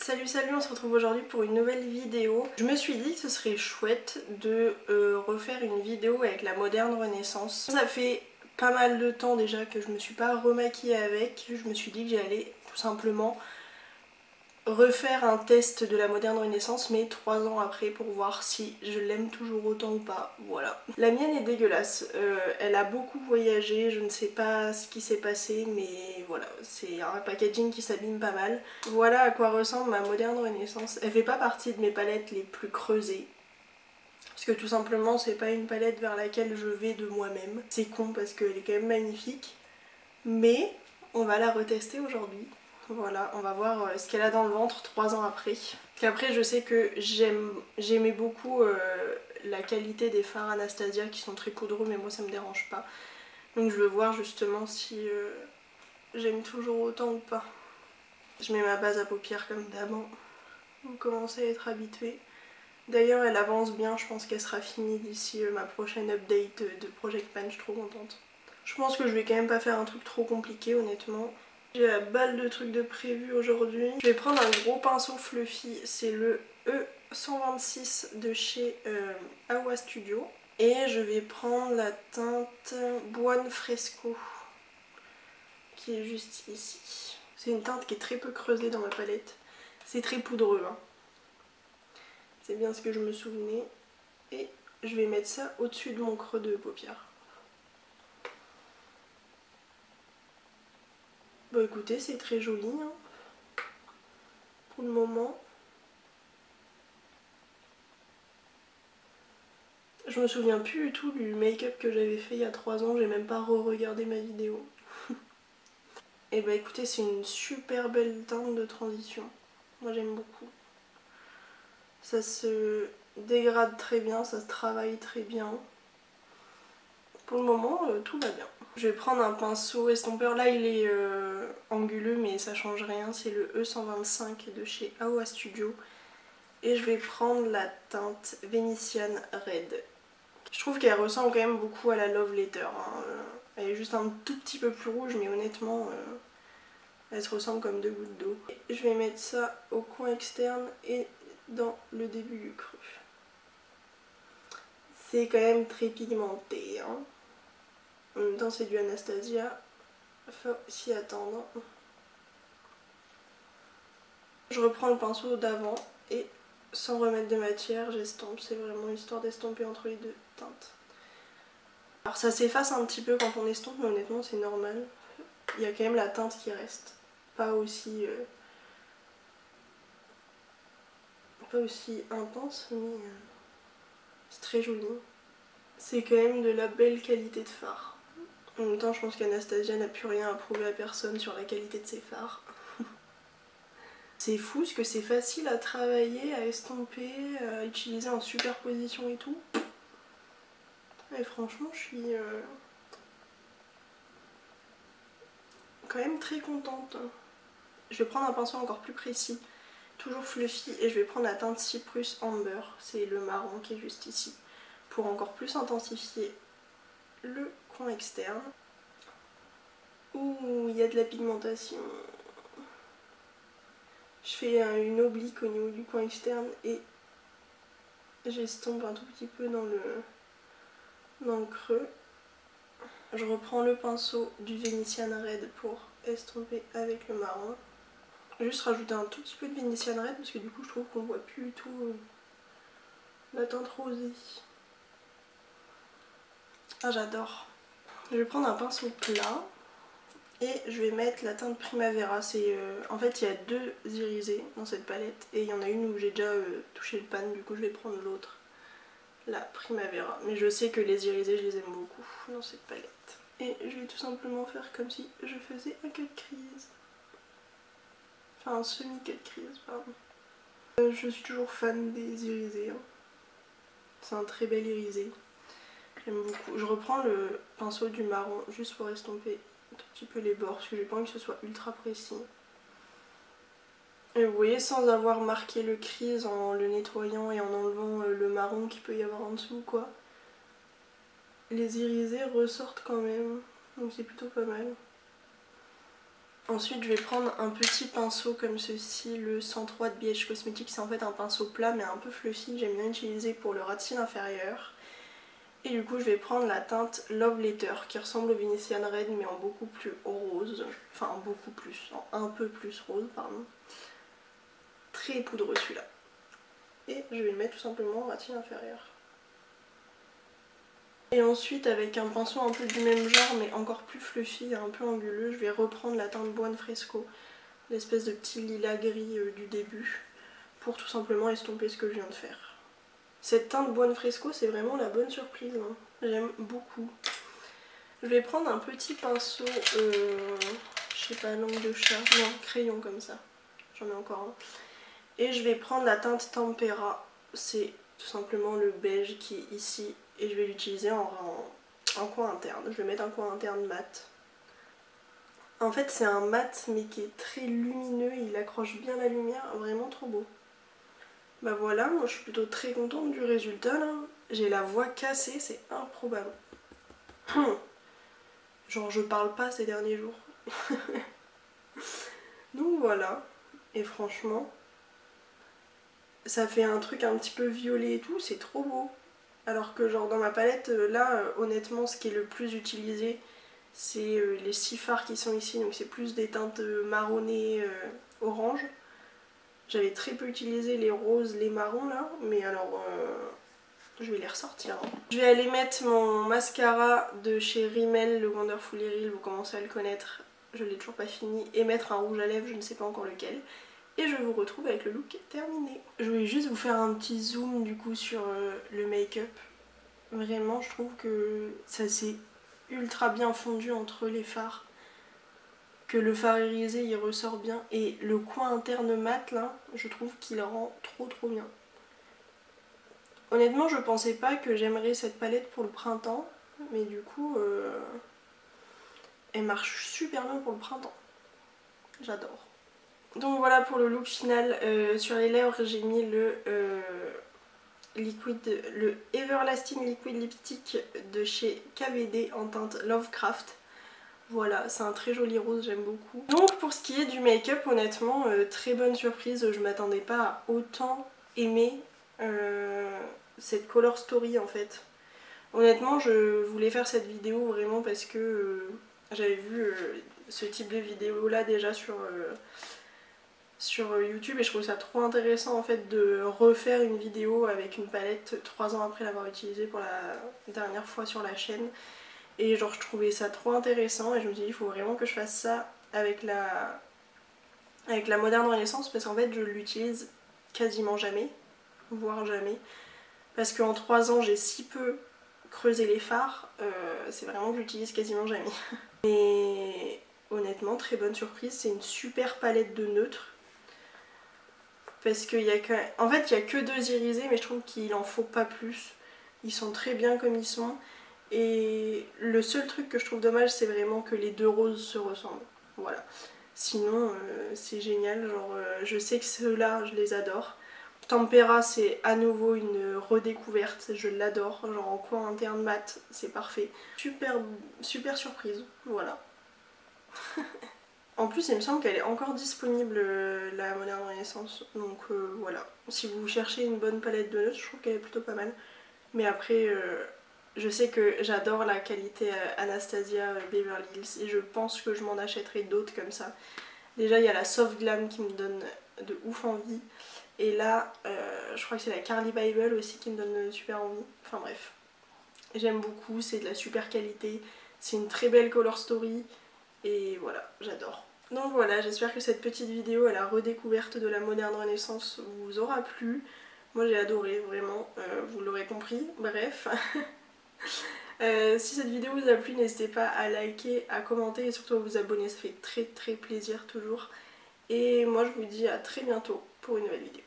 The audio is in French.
Salut, on se retrouve aujourd'hui pour une nouvelle vidéo. Je me suis dit que ce serait chouette de refaire une vidéo avec la moderne Renaissance. Ça fait pas mal de temps déjà que je me suis pas remaquillée avec. Je me suis dit que j'allais tout simplement refaire un test de la moderne Renaissance, mais 3 ans après, pour voir si je l'aime toujours autant ou pas. Voilà. La mienne est dégueulasse, elle a beaucoup voyagé, je ne sais pas ce qui s'est passé, mais voilà, c'est un packaging qui s'abîme pas mal. Voilà à quoi ressemble ma moderne Renaissance. Elle fait pas partie de mes palettes les plus creusées, parce que tout simplement c'est pas une palette vers laquelle je vais de moi-même. C'est con parce qu'elle est quand même magnifique, mais on va la retester aujourd'hui. Voilà, on va voir ce qu'elle a dans le ventre 3 ans après. Parce qu'après je sais que j'aimais beaucoup la qualité des fards Anastasia qui sont très poudreux, mais moi ça me dérange pas. Donc je veux voir justement si j'aime toujours autant ou pas. Je mets ma base à paupières comme d'hab. Vous commencez à être habitués. D'ailleurs elle avance bien, je pense qu'elle sera finie d'ici ma prochaine update de Project Pan, je suis trop contente. Je pense que je vais quand même pas faire un truc trop compliqué honnêtement. J'ai la balle de trucs de prévu aujourd'hui. Je vais prendre un gros pinceau fluffy, c'est le E126 de chez Awa Studio. Et je vais prendre la teinte Buon Fresco, qui est juste ici. C'est une teinte qui est très peu creusée dans ma palette. C'est très poudreux, hein. C'est bien ce que je me souvenais. Et je vais mettre ça au-dessus de mon creux de paupière. Bon écoutez, c'est très joli, hein, pour le moment. Je me souviens plus du tout du make-up que j'avais fait il y a 3 ans, j'ai même pas re-regardé ma vidéo. Et bah écoutez, c'est une super belle teinte de transition. Moi j'aime beaucoup. Ça se dégrade très bien, ça se travaille très bien. Pour le moment, tout va bien. Je vais prendre un pinceau estompeur. Là il est anguleux mais ça change rien. C'est le E125 de chez Awa Studio. Et je vais prendre la teinte Venetian Red. Je trouve qu'elle ressemble quand même beaucoup à la Love Letter. Hein. Elle est juste un tout petit peu plus rouge, mais honnêtement, elle se ressemble comme 2 gouttes d'eau. Je vais mettre ça au coin externe et dans le début du creux. C'est quand même très pigmenté. Hein. En même temps, c'est du Anastasia. Faut s'y attendre. Je reprends le pinceau d'avant et sans remettre de matière, j'estompe. C'est vraiment histoire d'estomper entre les deux teintes. Alors ça s'efface un petit peu quand on estompe, mais honnêtement c'est normal. Il y a quand même la teinte qui reste. Pas aussi intense, mais c'est très joli. C'est quand même de la belle qualité de fard. En même temps je pense qu'Anastasia n'a plus rien à prouver à personne sur la qualité de ses fards. C'est fou parce que c'est facile à travailler, à estomper, à utiliser en superposition et tout. Et franchement je suis quand même très contente. Je vais prendre un pinceau encore plus précis, toujours fluffy, et je vais prendre la teinte Cyprus Amber, c'est le marron qui est juste ici, pour encore plus intensifier le coin externe. Ouh, il y a de la pigmentation. Je fais une oblique au niveau du coin externe et j'estompe un tout petit peu dans le creux. Je reprends le pinceau du Venetian Red pour estomper avec le marron. Je vais juste rajouter un tout petit peu de Venetian Red parce que du coup je trouve qu'on voit plus du tout la teinte rosée. Ah j'adore. Je vais prendre un pinceau plat et je vais mettre la teinte Primavera. En fait il y a 2 irisés dans cette palette et il y en a une où j'ai déjà touché le pan, du coup je vais prendre l'autre, la Primavera. Mais je sais que les irisés je les aime beaucoup dans cette palette. Et je vais tout simplement faire comme si je faisais un cut crease. Enfin un semi-cut crease, pardon. Je suis toujours fan des irisés. Hein. C'est un très bel irisé. J'aime beaucoup. Je reprends le pinceau du marron juste pour estomper un tout petit peu les bords parce que j'ai pas envie que ce soit ultra précis. Et vous voyez, sans avoir marqué le crease en le nettoyant et en enlevant le marron qu'il peut y avoir en dessous quoi, les irisés ressortent quand même, donc c'est plutôt pas mal. Ensuite je vais prendre un petit pinceau comme ceci, le 103 de BH Cosmetics. C'est en fait un pinceau plat mais un peu fluffy, j'aime bien utiliser pour le ras de cils inférieur. Et du coup je vais prendre la teinte Love Letter qui ressemble au Venetian Red mais en beaucoup plus rose. Enfin en beaucoup plus, en un peu plus rose pardon. Très poudreux celui-là. Et je vais le mettre tout simplement au ras de cils inférieur. Et ensuite avec un pinceau un peu du même genre mais encore plus fluffy, un peu anguleux, je vais reprendre la teinte Buon Fresco, l'espèce de petit lilas gris du début, pour tout simplement estomper ce que je viens de faire. Cette teinte Buon Fresco c'est vraiment la bonne surprise, hein. J'aime beaucoup. Je vais prendre un petit pinceau, je sais pas, langue de chat, non, crayon comme ça, j'en ai encore un. Et je vais prendre la teinte Tempera, c'est tout simplement le beige qui est ici. Et je vais l'utiliser en coin interne. Je vais mettre un coin interne mat. En fait c'est un mat mais qui est très lumineux. Il accroche bien la lumière. Vraiment trop beau. Bah voilà, moi je suis plutôt très contente du résultat là. J'ai la voix cassée, c'est improbable. Genre je parle pas ces derniers jours. Donc voilà. Et franchement, ça fait un truc un petit peu violet et tout. C'est trop beau. Alors que genre dans ma palette, là, honnêtement, ce qui est le plus utilisé, c'est les 6 fards qui sont ici. Donc c'est plus des teintes marronnées, orange. J'avais très peu utilisé les roses, les marrons là. Mais alors, je vais les ressortir. Hein. Je vais aller mettre mon mascara de chez Rimmel, le Wonderful Real. Vous commencez à le connaître. Je l'ai toujours pas fini. Et mettre un rouge à lèvres, je ne sais pas encore lequel. Et je vous retrouve avec le look terminé. Je voulais juste vous faire un petit zoom du coup sur le make-up. Vraiment je trouve que ça s'est ultra bien fondu entre les fards. Que le fard irisé il ressort bien. Et le coin interne mat là, je trouve qu'il rend trop bien. Honnêtement je pensais pas que j'aimerais cette palette pour le printemps. Mais du coup elle marche super bien pour le printemps. J'adore. Donc voilà pour le look final. Sur les lèvres j'ai mis le Everlasting Liquid Lipstick de chez KVD en teinte Lovecraft. Voilà, c'est un très joli rose, j'aime beaucoup. Donc pour ce qui est du make-up, honnêtement, très bonne surprise. Je m'attendais pas à autant aimer cette color story en fait. Honnêtement, je voulais faire cette vidéo vraiment parce que j'avais vu ce type de vidéo là déjà sur YouTube et je trouve ça trop intéressant en fait de refaire une vidéo avec une palette 3 ans après l'avoir utilisée pour la dernière fois sur la chaîne. Et genre je trouvais ça trop intéressant et je me suis dit il faut vraiment que je fasse ça avec la moderne renaissance parce qu'en fait je l'utilise quasiment jamais, voire jamais. Parce qu'en 3 ans j'ai si peu creusé les fards, c'est vraiment que j'utilise quasiment jamais. Mais honnêtement très bonne surprise, c'est une super palette de neutres. Parce qu'il y a que... En fait il n'y a que 2 irisés mais je trouve qu'il en faut pas plus. Ils sont très bien comme ils sont. Et le seul truc que je trouve dommage c'est vraiment que les 2 roses se ressemblent. Voilà. Sinon c'est génial, genre je sais que ceux-là je les adore. Tempera c'est à nouveau une redécouverte, je l'adore, genre en coin interne mat, c'est parfait. Super surprise, voilà. En plus il me semble qu'elle est encore disponible la Moderne Renaissance, donc voilà. Si vous cherchez une bonne palette de neutres, je trouve qu'elle est plutôt pas mal. Mais après je sais que j'adore la qualité Anastasia Beverly Hills et je pense que je m'en achèterai d'autres comme ça. Déjà il y a la Soft Glam qui me donne de ouf envie. Et là je crois que c'est la Carly Bible aussi qui me donne super envie. Enfin bref. J'aime beaucoup, c'est de la super qualité. C'est une très belle color story. Et voilà, j'adore. Donc voilà, j'espère que cette petite vidéo à la redécouverte de la moderne renaissance vous aura plu. Moi j'ai adoré, vraiment, vous l'aurez compris, bref. Si cette vidéo vous a plu, n'hésitez pas à liker, à commenter et surtout à vous abonner, ça fait très plaisir toujours. Et moi je vous dis à très bientôt pour une nouvelle vidéo.